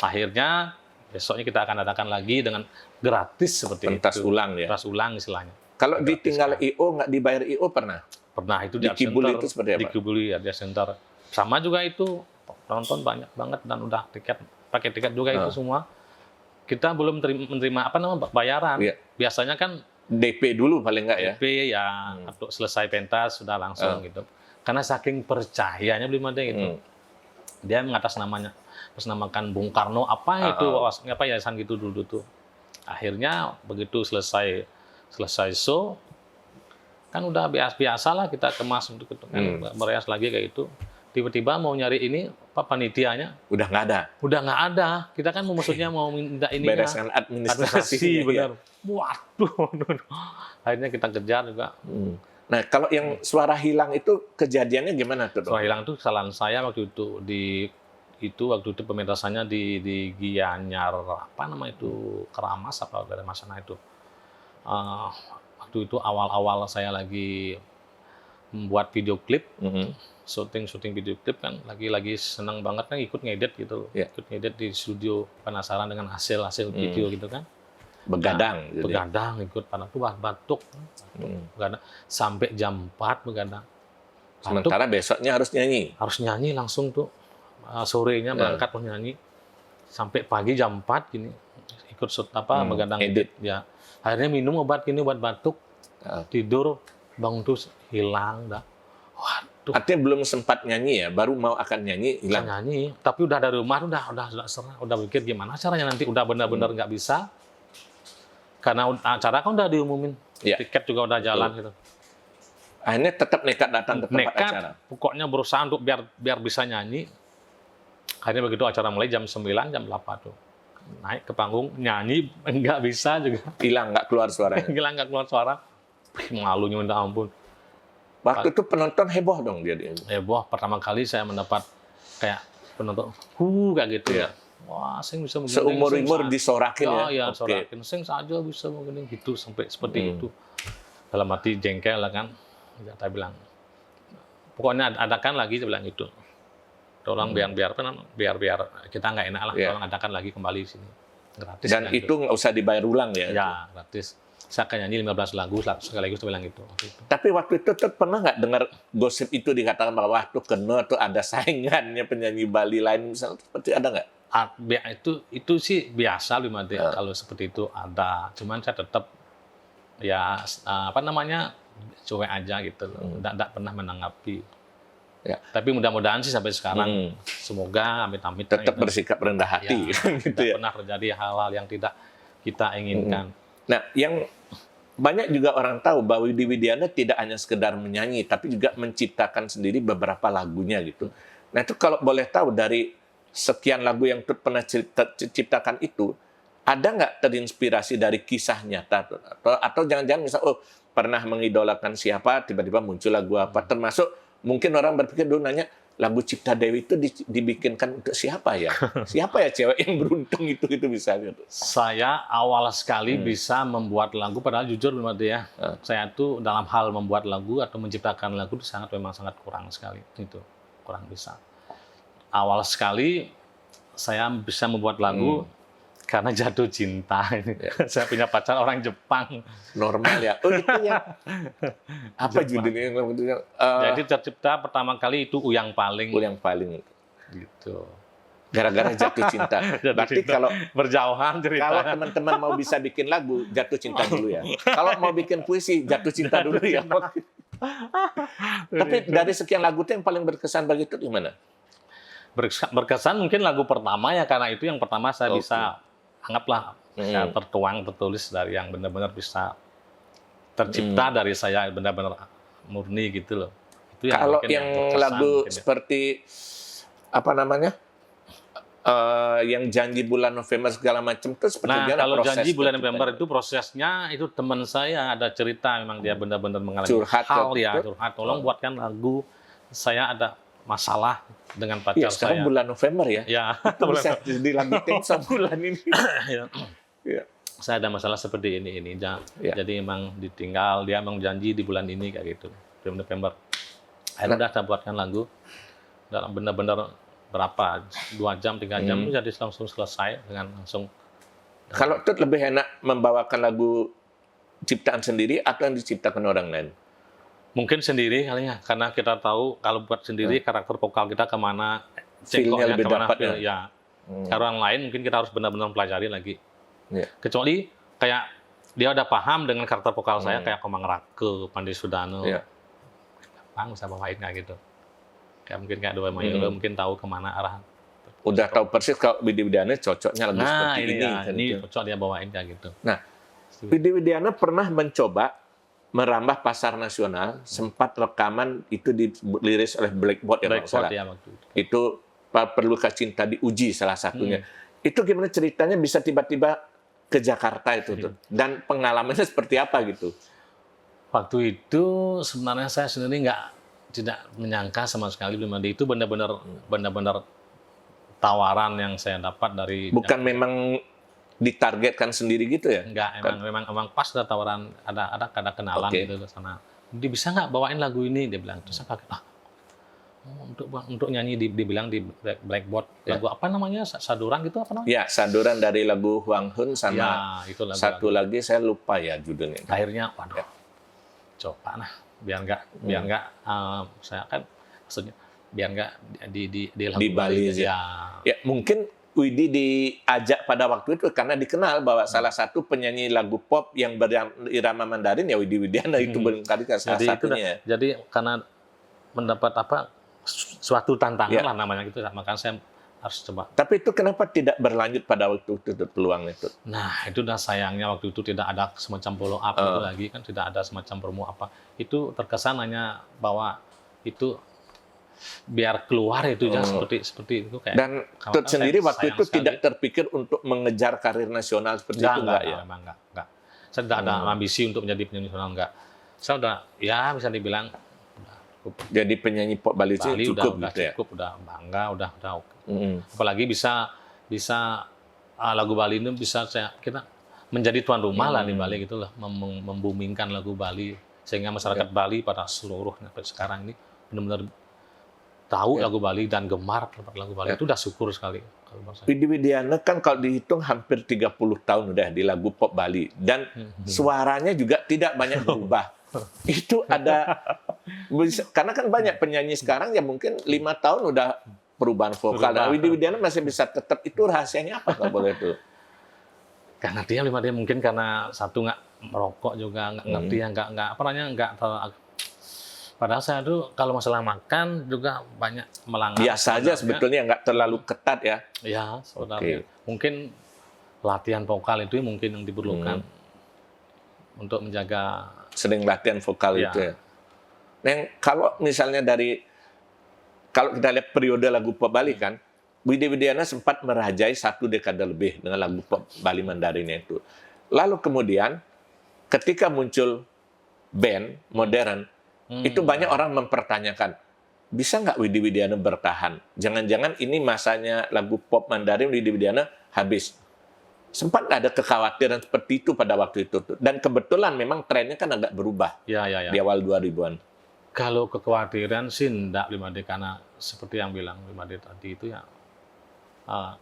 Akhirnya besoknya kita akan adakan lagi dengan gratis seperti pentas itu. ulang ya. Pentas ulang istilahnya. Kalau ditinggal IO nggak dibayar IO pernah? Pernah itu di Kibuli itu seperti apa? Di Kibuli ya, di Center. Sama juga itu penonton banyak banget dan udah pakai tiket juga itu semua. Kita belum menerima bayaran. Biasanya kan DP dulu paling nggak ya? DP ya, untuk selesai pentas sudah langsung gitu. Karena saking percayanya belum ada gitu. Dia mengatasnamakan Bung Karno yayasan gitu dulu tuh. Akhirnya begitu selesai show kan udah biasa lah kita kemas untuk itu kan, merias lagi kayak itu. Tiba-tiba mau nyari ini panitianya udah nggak ada. Kita kan maksudnya mau minta ini bereskan administrasi benar. Waduh. Akhirnya kita kejar juga. Nah, kalau yang suara hilang itu kejadiannya gimana tuh? Suara hilang itu kesalahan saya waktu itu waktu itu pementasannya di Gianyar Keramas apa dari sana itu. Waktu itu awal-awal saya lagi membuat video klip. Syuting video klip kan lagi senang banget kan ikut ngedit gitu. Ikut ngedit di studio, penasaran dengan hasil video gitu kan. Begadang ikut pada tuh batuk. Begadang sampai jam 4 begadang. Sementara besoknya harus nyanyi langsung tuh. Sorenya berangkat mau nyanyi sampai pagi jam 4 gini ikut begadang edit ya. Akhirnya minum obat batuk. Tidur bangun terus hilang dah. Waduh. Artinya belum sempat nyanyi ya, baru mau akan nyanyi hilang. Nyanyi, tapi udah dari rumah udah serah, udah pikir gimana caranya nanti udah benar-benar nggak bisa. Karena acara kan udah diumumin, tiket juga udah jalan gitu. Akhirnya tetap nekat datang ke tempat acara. Pokoknya berusaha untuk biar bisa nyanyi. Akhirnya begitu acara mulai jam 9, jam 8 tuh. Naik ke panggung, nyanyi nggak bisa juga. Hilang nggak keluar suaranya. Hilang nggak keluar suara. Malunya minta ampun. Waktu itu penonton heboh dong dia. Heboh, pertama kali saya mendapat kayak penonton, kayak gitu ya. Wah, sing bisa begini. Seumur-umur disorakin ya? Iya, sorakin. Sing saja bisa begini gitu, sampai seperti itu. Dalam hati jengkel lah kan. Saya bilang, pokoknya adakan lagi, saya bilang gitu. Tolong biar kita nggak enak lah, tolong adakan lagi kembali di sini. Gratis. Dan itu nggak usah dibayar ulang ya? Ya, gratis. Saya akan nyanyi 15 lagu sekaligus, saya bilang gitu. Tapi waktu itu pernah nggak dengar gosip itu dikatakan bahwa tuh kena tuh ada saingannya penyanyi Bali lain misalnya, seperti ada nggak? Itu sih biasa kalau seperti itu ada. Cuman saya tetap ya cuek aja gitu loh. Tidak pernah menanggapi. Ya. Tapi mudah-mudahan sih sampai sekarang semoga amit-amit tetap bersikap rendah hati gitu tidak ya. pernah terjadi hal-hal yang tidak kita inginkan. Nah, yang banyak juga orang tahu bahwa Widi Widiana tidak hanya sekedar menyanyi tapi juga menciptakan sendiri beberapa lagunya gitu. Nah, itu kalau boleh tahu dari sekian lagu yang pernah ciptakan itu, ada nggak terinspirasi dari kisah nyata atau jangan-jangan misal pernah mengidolakan siapa tiba-tiba muncul lagu apa, termasuk mungkin orang berpikir dulu nanya lagu Cipta Dewi itu dibikinkan untuk siapa ya? Siapa ya cewek yang beruntung itu bisa gitu. Saya awal sekali bisa membuat lagu, padahal jujur ya, saya tuh dalam hal membuat lagu atau menciptakan lagu itu memang sangat kurang sekali, itu kurang bisa. Awal sekali saya bisa membuat lagu karena jatuh cinta. Saya punya pacar orang Jepang. Normal ya. Oh itu ya. Apa judulnya? Jadi tercipta pertama kali itu Uyang Paling. Uyang Paling. Gitu. Gara-gara jatuh cinta. Berarti kalau berjauhan ceritanya. Kalau teman-teman mau bisa bikin lagu, jatuh cinta dulu ya. Kalau mau bikin puisi, jatuh cinta dulu ya. Tapi dari sekian lagu itu yang paling berkesan bagi itu gimana? Berkesan mungkin lagu pertama ya, karena itu yang pertama saya bisa anggaplah tertulis dari yang benar-benar bisa tercipta dari saya benar-benar murni gitu loh. Itu kalau yang lagu seperti apa namanya yang Janji Bulan November segala macam itu seperti kalau Janji Bulan November itu prosesnya itu teman saya ada cerita, memang dia benar-benar mengalami curhat, tolong buatkan lagu, saya ada masalah dengan pacar saya. Sekarang bulan November ya. Ya. Itu bisa dilanjutin sama bulan ini. Ya. Saya ada masalah seperti ini. Jadi emang ditinggal, dia emang janji di bulan ini kayak gitu. Bulan November. Akhirnya udah saya buatkan lagu. Dalam benar-benar berapa? 2 jam, 3 jam itu jadi langsung selesai dengan langsung. Kalau itu lebih enak membawakan lagu ciptaan sendiri atau yang diciptakan orang lain? Mungkin sendiri kalinya, karena kita tahu kalau buat sendiri karakter vokal kita kemana, feel-nya lebih dapat ya. Orang lain mungkin kita harus benar-benar pelajari lagi. Kecuali kayak dia udah paham dengan karakter vokal saya, kayak Komang Rake, Pandi Sudano, Bang bisa bawain kayak gitu. Kayak mungkin kayak Dewa Mayura mungkin tahu kemana arah. Udah tahu persis kalau Widi Widiana cocoknya lagu seperti ini. Ini cocok dia bawain kayak gitu. Nah, Widi Widiana pernah mencoba merambah pasar nasional, sempat rekaman itu diliris oleh Blackboard ya kalau salah. Ya, waktu itu Perlukah Cinta Diuji salah satunya. Itu gimana ceritanya bisa tiba-tiba ke Jakarta itu tuh? Dan pengalamannya seperti apa gitu? Waktu itu sebenarnya saya sendiri tidak menyangka sama sekali, itu benar-benar tawaran yang saya dapat dari. Bukan memang ditargetkan sendiri gitu ya? Enggak, emang pas ada tawaran, ada kenalan gitu ke sana. Dia bisa nggak bawain lagu ini? Dia bilang. Terus saya kaget, untuk nyanyi dibilang di Blackboard. Lagu apa namanya? Saduran gitu apa namanya? Ya, Saduran dari lagu Huang Hun sama itu satu lagi saya lupa ya judulnya. Akhirnya, waduh, coba biar nggak saya kan maksudnya biar nggak di lagu Bali ya mungkin Widi diajak pada waktu itu karena dikenal bahwa salah satu penyanyi lagu pop yang berirama Mandarin ya Widi Widiana itu barangkali salah satunya. Jadi karena mendapat suatu tantangan lah namanya gitu, makanya saya harus coba. Tapi itu kenapa tidak berlanjut pada waktu itu peluang itu? Nah itu udah sayangnya waktu itu tidak ada semacam follow up itu lagi kan, tidak ada semacam promo apa. Itu terkesan hanya bahwa itu biar keluar itu seperti itu kayak. Dan Tut sendiri waktu itu tidak terpikir untuk mengejar karir nasional seperti itu enggak ya? Enggak. Saya tidak ada ambisi untuk menjadi penyanyi nasional, enggak. Saya udah bisa dibilang jadi penyanyi pop Bali cukup udah gitu ya. Cukup, udah bangga, udah apalagi bisa lagu Bali ini bisa kita menjadi tuan rumah lah di Bali gitu lah, membumingkan lagu Bali sehingga masyarakat Bali pada seluruhnya sekarang ini benar-benar tahu lagu Bali dan gemar terhadap lagu Bali itu udah syukur sekali. Widi Widiana kan kalau dihitung hampir 30 tahun udah di lagu pop Bali dan suaranya juga tidak banyak berubah. Itu ada karena kan banyak penyanyi sekarang yang mungkin 5 tahun udah perubahan vokal. Nah, Widi Widiana masih bisa tetap, itu rahasianya apa kalau boleh tuh? Karena dia mungkin karena satu nggak merokok juga, nggak ngerti ya, nggak apa namanya, nggak terlalu. Padahal saya tuh kalau masalah makan juga banyak melanggar. Biasa aja sebetulnya, nggak terlalu ketat ya. Ya, sebenarnya. Mungkin latihan vokal itu mungkin yang diperlukan untuk menjaga. Sering latihan vokal itu ya. Nah, kalau misalnya kalau kita lihat periode lagu pop Bali kan, Widi Widiana sempat merajai 1 dekade lebih dengan lagu pop Bali Mandarinnya itu. Lalu kemudian ketika muncul band modern, itu banyak orang mempertanyakan, bisa nggak Widi Widiana bertahan? Jangan-jangan ini masanya lagu pop Mandarin Widi Widiana habis. Sempat nggak ada kekhawatiran seperti itu pada waktu itu? Dan kebetulan memang trennya kan agak berubah di awal 2000-an. Kalau kekhawatiran sih enggak, Limade, karena seperti yang bilang Limade tadi itu ya,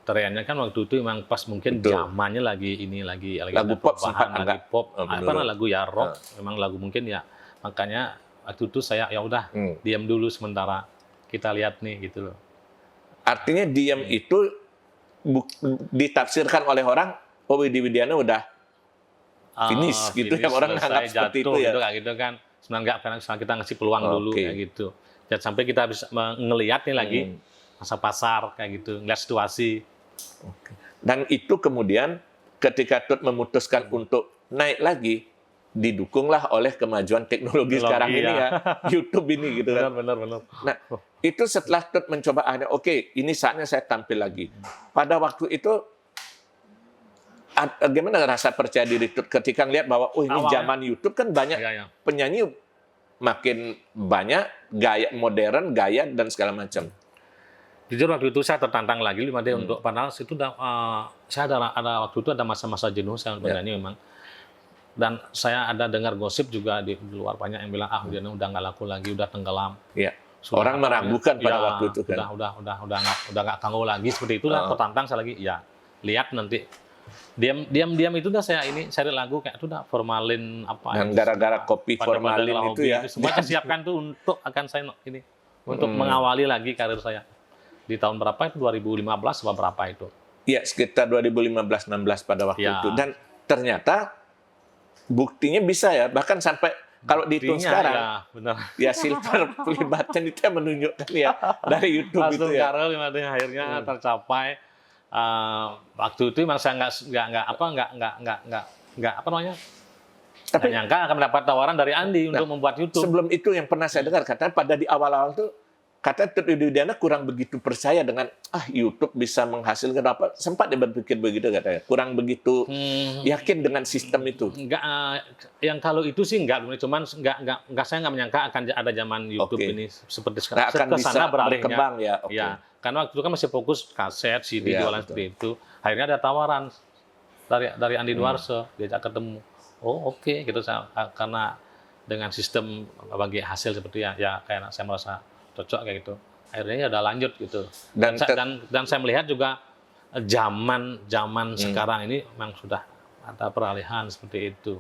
trennya kan waktu itu memang pas mungkin zamannya lagi lagu pop sempat lagi pop, lagu ya rock, memang lagu mungkin ya, makanya waktu itu saya ya udah diam dulu sementara, kita lihat nih gitu loh. Artinya diam itu ditafsirkan oleh orang, oh Widi Widiana udah finish gitu, yang orang anggap seperti itu ya. Gitu kan. Sebenarnya enggak, karena kita ngasih peluang dulu kayak gitu. Dan sampai kita bisa ngelihat nih lagi masa pasar kayak gitu, ngeliat situasi. Dan itu kemudian ketika Tut memutuskan untuk naik lagi, didukunglah oleh kemajuan teknologi sekarang ini ya, YouTube ini gitu kan. Benar. Nah, itu setelah Tut mencoba, oke, ini saatnya saya tampil lagi. Pada waktu itu, gimana rasa percaya diri Tut ketika ngeliat bahwa, oh ini zaman YouTube kan banyak penyanyi makin banyak, gaya modern, gaya dan segala macam. Jujur waktu itu saya tertantang lagi Limade untuk, padahal itu saya ada waktu itu ada masa-masa jenuh saya penyanyi memang. Dan saya ada dengar gosip juga di luar, banyak yang bilang dia udah nggak laku lagi, udah tenggelam. Iya. Orang meragukan pada waktu itu kan. Udah nggak kanggo lagi seperti itulah. Tertantang saya lagi. Ya, lihat nanti. Diam itu dah saya cari lagu kayak itu dah formalin apa. Dan gara-gara kopi formalin itu ya. Semua saya siapkan tuh untuk akan saya untuk mengawali lagi karir saya. Di tahun berapa itu? 2015 atau berapa itu? Iya, sekitar 2015-16 pada waktu itu. Dan ternyata buktinya bisa ya, bahkan sampai kalau dihitung sekarang, ya Silver pelibatan itu yang menunjukkan ya dari YouTube itu ya. Karel akhirnya tercapai. Waktu itu memang saya nggak apa namanya. Tapi nyangka akan mendapat tawaran dari Andi untuk membuat YouTube. Sebelum itu yang pernah saya dengar katanya pada di awal-awal tuh kata Tut Widi Widiana kurang begitu percaya dengan YouTube bisa menghasilkan apa. Sempat dia berpikir begitu katanya. Kurang begitu yakin dengan sistem itu. Enggak, yang kalau itu sih enggak, cuman enggak saya enggak menyangka akan ada zaman YouTube ini seperti sekarang. Akan bisa berkembang ya. Ya, karena waktu itu kan masih fokus kaset, CD, jualan seperti itu. Akhirnya ada tawaran dari Andi Dwarso, diajak ketemu. Oh oke, gitu karena dengan sistem bagi hasil seperti ya kayak saya merasa cocok kayak gitu. Akhirnya ya udah lanjut gitu. Dan saya melihat juga zaman sekarang ini memang sudah ada peralihan seperti itu.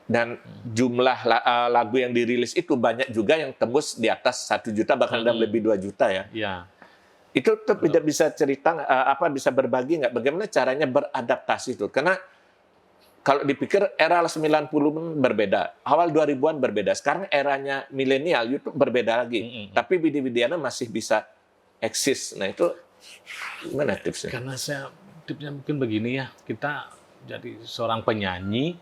Dan jumlah lagu yang dirilis itu banyak juga yang tembus di atas 1 juta bahkan ada lebih 2 juta ya. Iya. Itu tidak bisa cerita bisa berbagi nggak bagaimana caranya beradaptasi itu? Karena kalau dipikir era 90-an berbeda, awal 2000-an berbeda. Sekarang eranya milenial, YouTube berbeda lagi. Tapi Widi Widiana masih bisa eksis. Nah itu gimana tipsnya? Karena tipsnya mungkin begini ya, kita jadi seorang penyanyi,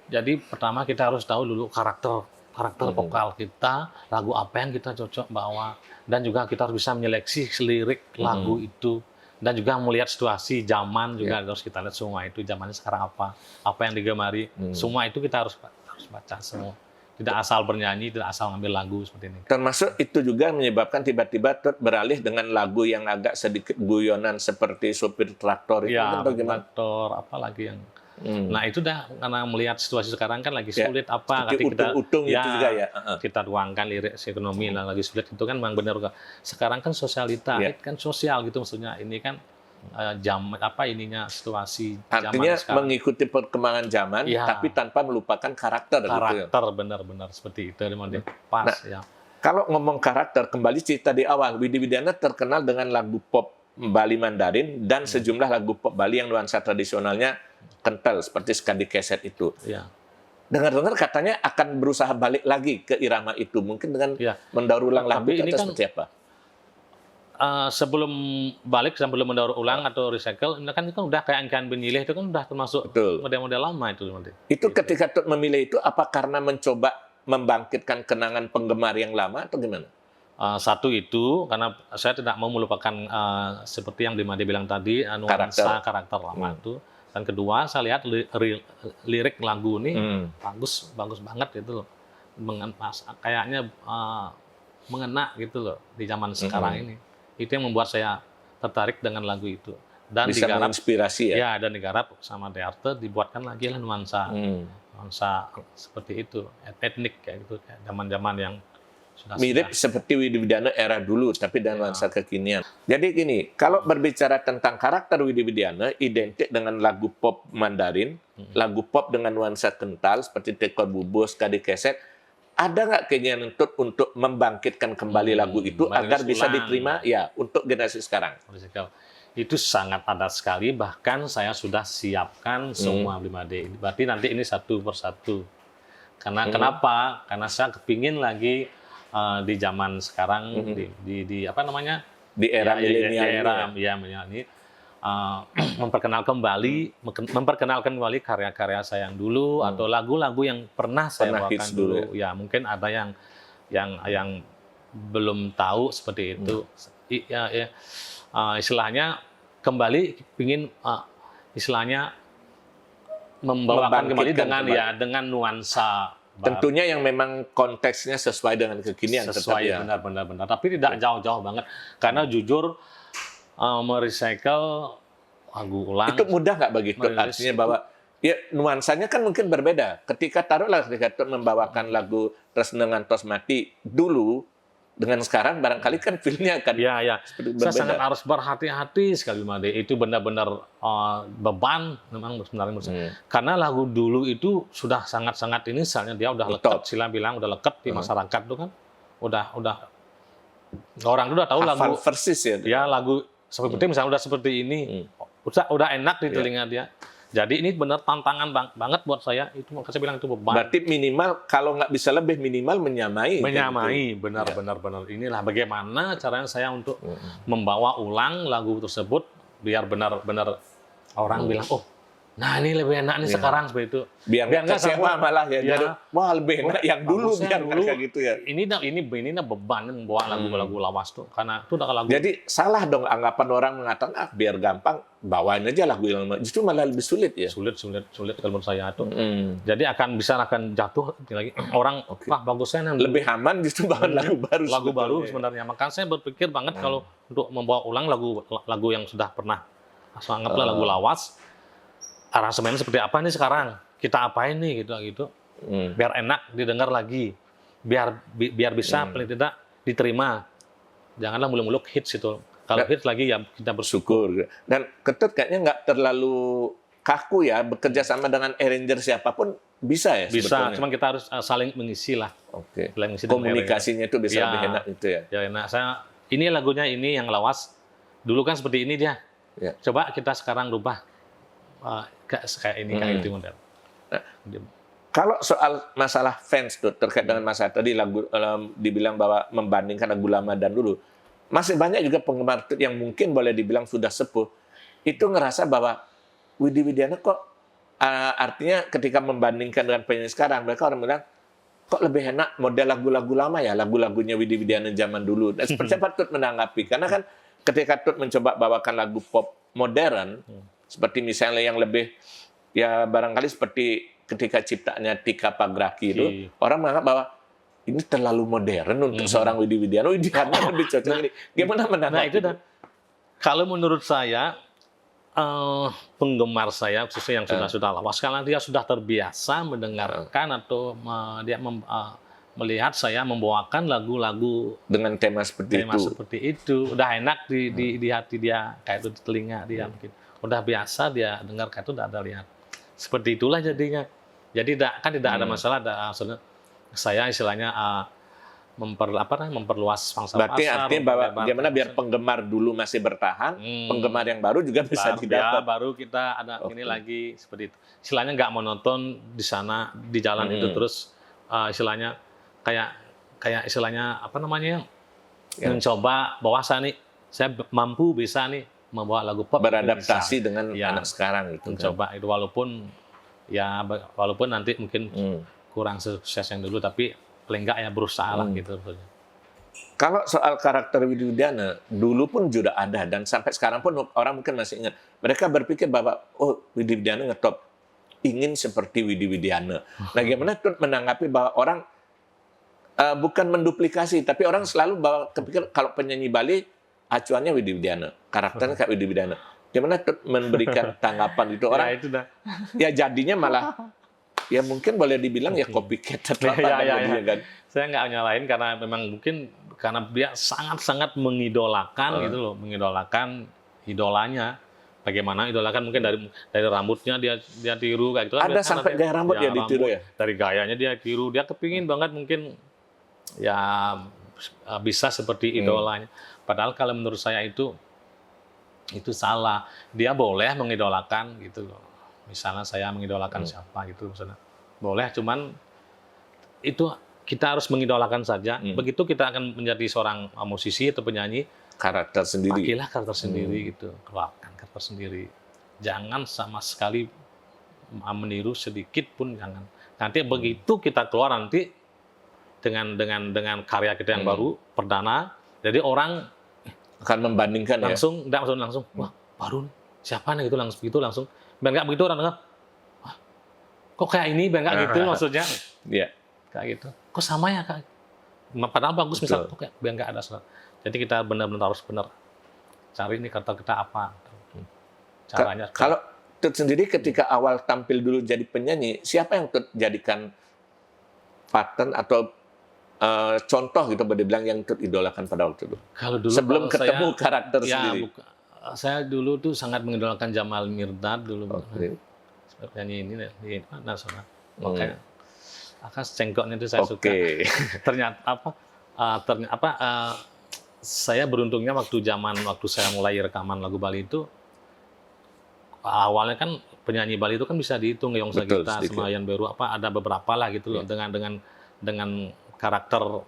jadi pertama kita harus tahu dulu karakter vokal kita, lagu apa yang kita cocok bawa, dan juga kita harus bisa menyeleksi lirik lagu itu. Dan juga melihat situasi zaman juga harus kita lihat semua itu zamannya sekarang apa yang digemari, semua itu kita harus baca semua. Tidak asal bernyanyi, tidak asal ngambil lagu seperti ini. Termasuk itu juga menyebabkan tiba-tiba beralih dengan lagu yang agak sedikit guyonan seperti Sopir Traktor itu. Ya, traktor, apalagi yang Nah itu dah karena melihat situasi sekarang kan lagi sulit apa Seperti utung-utung itu juga ya. Kita tuangkan lirik ekonomi yang lagi sulit itu kan memang benar. Sekarang kan sosialita, kan sosial gitu maksudnya. Ini kan situasi artinya zaman sekarang. Mengikuti perkembangan zaman tapi tanpa melupakan karakter gitu ya. Benar-benar seperti itu pas ya. Kalau ngomong karakter, kembali cerita di awal, Widi Widiana terkenal dengan lagu pop Bali Mandarin dan sejumlah lagu pop Bali yang nuansa tradisionalnya kental seperti Skadi Keset itu. Ya. Dengar-dengar katanya akan berusaha balik lagi ke irama itu, mungkin dengan mendaur ulang lagu atau seperti apa? Sebelum mendaur ulang atau recycle, ini kan udah kayak Angkan Benyilih itu kan udah termasuk model-model lama itu. Itu ketika Tut memilih itu apa karena mencoba membangkitkan kenangan penggemar yang lama atau gimana? Satu itu karena saya tidak mau melupakan seperti yang Dimade bilang tadi nuansa karakter lama itu. Dan kedua saya lihat lirik lagu ini bagus banget gitu loh. Kayaknya mengena gitu loh di zaman sekarang ini. Itu yang membuat saya tertarik dengan lagu itu. Dan bisa menginspirasi ya? Ya, dan digarap sama Dearte dibuatkan lagi lah nuansa seperti itu, etnik kayak gitu, kayak zaman-zaman yang mirip seperti Widi Widiana era dulu, tapi dengan nuansa kekinian. Jadi gini, kalau berbicara tentang karakter Widi Widiana, identik dengan lagu pop Mandarin, lagu pop dengan nuansa kental seperti Tekor Bubus, Skadi Keset. Ada nggak keinginan untuk membangkitkan kembali lagu itu agar bisa diterima ya untuk generasi sekarang? Itu sangat ada sekali, bahkan saya sudah siapkan semua 5D. Berarti nanti ini satu persatu. Karena kenapa? Karena saya kepingin lagi di zaman sekarang di apa namanya? Di era milenial ini memperkenalkan kembali karya-karya saya yang dulu atau lagu-lagu yang pernah saya bawakan dulu. Ya, mungkin ada yang belum tahu seperti itu. Istilahnya kembali ingin istilahnya membawakan kembali dengan nuansa tentunya yang memang konteksnya sesuai dengan kekinian, benar-benar tapi tidak jauh-jauh banget karena jujur merecycle lagu ulang itu mudah nggak bagi Tut? Artinya bahwa ya nuansanya kan mungkin berbeda ketika Tut membawakan lagu Tresnengan Tos Mati dulu dengan sekarang barangkali kan feel-nya akan berbeda. Saya sangat harus berhati-hati sekali Made. Itu benar-benar beban memang sebenarnya. Karena lagu dulu itu sudah sangat-sangat ini misalnya dia udah leket, Sila bilang udah leket di masyarakat itu kan. Udah orang itu udah tahu lagu persis ya. Ya lagu seperti misalnya udah seperti ini. Udah enak di telinga dia. Jadi ini benar tantangan banget buat saya. Itu makanya saya bilang itu beban. Berarti minimal kalau nggak bisa lebih minimal menyamai. Benar. Inilah bagaimana caranya saya untuk membawa ulang lagu tersebut biar benar-benar orang bilang, oh, nah ini lebih enak nih sekarang seperti itu. Biar nggak kecewa malah ya. Jadi, wah lebih enak yang dulu biar kayak gitu ya. Ini beban membawa lagu-lagu lawas tuh karena itu udah lagu. Jadi salah dong anggapan orang mengatakan biar gampang bawain aja lagu yang lama. Justru malah lebih sulit ya. Sulit kalau menurut saya tuh. Jadi akan jatuh lagi orang wah bagusnya lebih aman justru bawain lagu baru. Sebenarnya. Makanya saya berpikir banget kalau untuk membawa ulang lagu yang sudah pernah anggaplah lagu lawas. Aransemennya seperti apa nih sekarang? Kita apain nih gitu. Biar enak didengar lagi. Biar bisa paling tidak diterima. Janganlah muluk-muluk hits itu. Kalau hits lagi ya kita bersyukur. Dan Ketut kayaknya nggak terlalu kaku ya bekerja sama dengan arranger siapapun bisa ya sebetulnya. Bisa, cuma kita harus saling mengisi lah. Oke. Komunikasinya itu bisa lebih enak itu ya. Ya enak. Ini lagunya ini yang lawas. Dulu kan seperti ini dia. Ya. Coba kita sekarang rubah kayak ini kayak itu model. Nah, kalau soal masalah fans tuh terkait dengan masalah tadi lagu dibilang bahwa membandingkan lagu lama dan dulu, masih banyak juga penggemar Tut yang mungkin boleh dibilang sudah sepuh itu ngerasa bahwa Widi Widiana kok artinya ketika membandingkan dengan penyanyi sekarang mereka orang bilang kok lebih enak model lagu-lagu lama ya lagu-lagunya Widi Widiana zaman dulu. Dan seperti apa Tut menanggapi karena kan ketika Tut mencoba bawakan lagu pop modern seperti misalnya yang lebih ya barangkali seperti ketika ciptanya Tika Pagraki itu orang menganggap bahwa ini terlalu modern untuk seorang Widi Widiana lebih cocok ini. Gimana menanggapi? Nah itu kalau menurut saya penggemar saya khususnya yang sudah lawas karena dia sudah terbiasa mendengarkan atau melihat saya membawakan lagu-lagu dengan tema seperti itu. Udah enak di hati dia, kayak itu di telinga dia mungkin. Udah biasa dia dengar kayak itu, udah ada lihat. Seperti itulah jadinya. Jadi tidak ada masalah. Saya istilahnya memperluas pangsa berarti pasar. Artinya bahwa bagaimana biar penggemar dulu masih bertahan, penggemar yang baru juga bisa didapat. Baru kita ada ini lagi seperti itu. Istilahnya nggak monoton di sana di jalan itu terus istilahnya kayak istilahnya mencoba bahwa saya mampu bisa nih membawa lagu pop beradaptasi dengan anak sekarang itu. Mencoba itu walaupun nanti mungkin kurang sukses yang dulu, tapi paling enggak ya berusaha lah gitu. Kalau soal karakter Widi Widiana, dulu pun sudah ada dan sampai sekarang pun orang mungkin masih ingat. Mereka berpikir bahwa Widi Widiana ngetop, ingin seperti Widi Widiana. Nah, gimana tuh menanggapi bahwa orang bukan menduplikasi, tapi orang selalu kepikir kalau penyanyi Bali acuannya Widi Widiana, karakternya kayak Widi Widiana. Gimana tuh memberikan tanggapan itu orang? Ya jadinya malah ya mungkin boleh dibilang ya copycat atau apa namanya kan. Saya nggak nyalain karena memang mungkin karena dia sangat-sangat mengidolakan gitu loh, mengidolakan idolanya. Bagaimana idolakan mungkin dari rambutnya dia tiru kayak gitu kan. Ada sampai gaya rambut dia ditiru ya. Dari gayanya dia tiru, dia kepingin banget mungkin ya bisa seperti idolanya. Padahal kalau menurut saya itu salah. Dia boleh mengidolakan gitu loh. Misalnya saya mengidolakan siapa gitu misalnya. Boleh, cuman itu kita harus mengidolakan saja. Begitu kita akan menjadi seorang musisi atau penyanyi, karakter sendiri. Pakailah karakter sendiri gitu. Keluarkan karakter sendiri. Jangan sama sekali meniru sedikit pun jangan. Nanti begitu kita keluar nanti dengan karya kita yang baru perdana, jadi orang akan membandingkan langsung wah baru nih. Siapa nih gitu langsung biar nggak begitu orang dengar, wah kok kayak ini biar nggak gitu maksudnya. Iya. Kayak gitu. Kok sama ya kak? Padahal bagus misal kok kayak biar nggak ada salah. Jadi kita benar-benar harus cari nih kata kita apa. Caranya. Kalau Tut sendiri ketika awal tampil dulu jadi penyanyi, siapa yang Tut jadikan pattern atau contoh gitu boleh bilang yang Tut idolakan pada waktu itu? Kalau dulu sebelum ketemu karakter sendiri. Saya dulu tuh sangat mengidolakan Jamal Mirdad dulu. Penyanyi ini di nasional. Makanya cengkoknya itu saya suka. Ternyata saya beruntungnya waktu saya mulai rekaman lagu Bali itu awalnya kan penyanyi Bali itu kan bisa dihitung Yongsa Gita, Senayan Beru ada beberapa lah gitu loh dengan karakter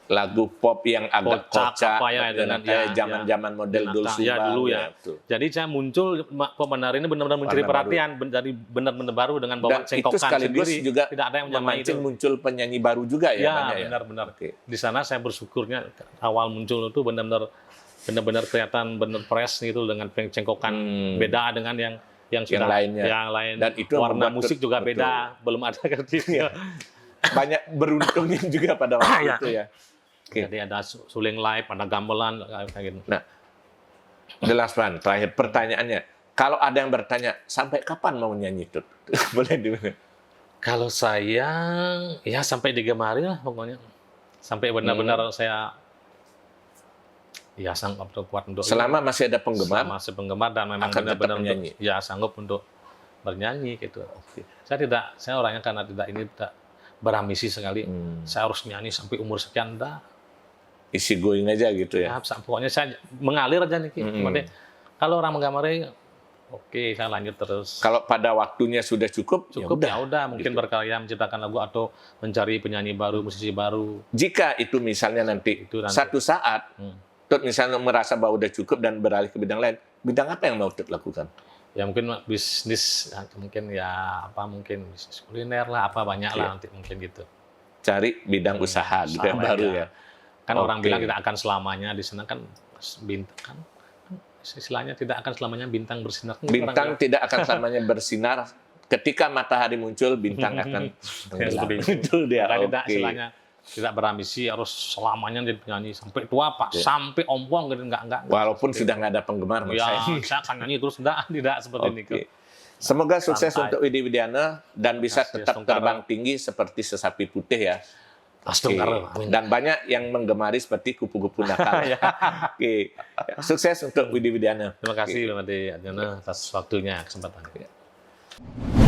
lagu pop yang agak kocak dengan zaman-zaman model dulu ya. Jadi saya muncul pembenar ini benar-benar mencuri perhatian, jadi benar-benar baru dengan bawa cengkokan sendiri. Juga tidak ada yang memancing muncul penyanyi baru juga ya. Benar-benar. Di sana saya bersyukurnya awal muncul itu benar-benar kelihatan benar fresh gitu dengan cengkokan beda dengan yang lainnya. Yang lain. Dan itu warna musik juga beda, belum ada kreatifnya. Banyak beruntungnya juga pada waktu itu ya. Jadi ada suling live, ada gamelan kayak gitu. Nah, the last one, terakhir pertanyaannya. Kalau ada yang bertanya, sampai kapan mau nyanyi Tut? Boleh dimana? Kalau saya, ya sampai digemari lah pokoknya. Sampai benar-benar saya sanggup kuat untuk selama masih ada penggemar. Selama masih penggemar dan memang benar-benar sanggup untuk bernyanyi gitu. Saya orangnya karena tidak berambisi sekali. Saya harus nyanyi sampai umur sekian isi going aja gitu ya. Pokoknya saya mengalir aja nih. Kalau orang menggamari, oke, saya lanjut terus. Kalau pada waktunya sudah cukup ya udah. Mungkin gitu. Berkarya menciptakan lagu atau mencari penyanyi baru, musisi baru. Jika itu misalnya nanti satu saat, Tut misalnya merasa bahwa udah cukup dan beralih ke bidang lain, bidang apa yang mau Tut lakukan? Ya mungkin bisnis, mungkin bisnis kuliner lah, banyak lah nanti mungkin gitu. Cari bidang usaha gitu yang baru ya. Kan orang bilang tidak akan selamanya di sana kan bintang kan istilahnya tidak akan selamanya bintang bersinar. Bintang tidak akan selamanya bersinar. Ketika matahari muncul, bintang akan tenggelam. Itu dia. Tidak istilahnya tidak berambisi harus selamanya jadi penyanyi sampai tua Pak, sampai ompong gitu enggak. Walaupun sudah nggak ada penggemar, Ya, saya akan nyanyi terus tidak seperti ini. Semoga sukses Santai. untuk Widi Widiana dan bisa Kasih, tetap Sungkara. terbang tinggi seperti sesapi putih ya. Sungkara, Oke. amin. Dan banyak yang menggemari seperti kupu-kupu nakal. Oke. Sukses untuk Widi Widiana. Terima kasih Mbak Ade Adjana atas waktunya, kesempatannya.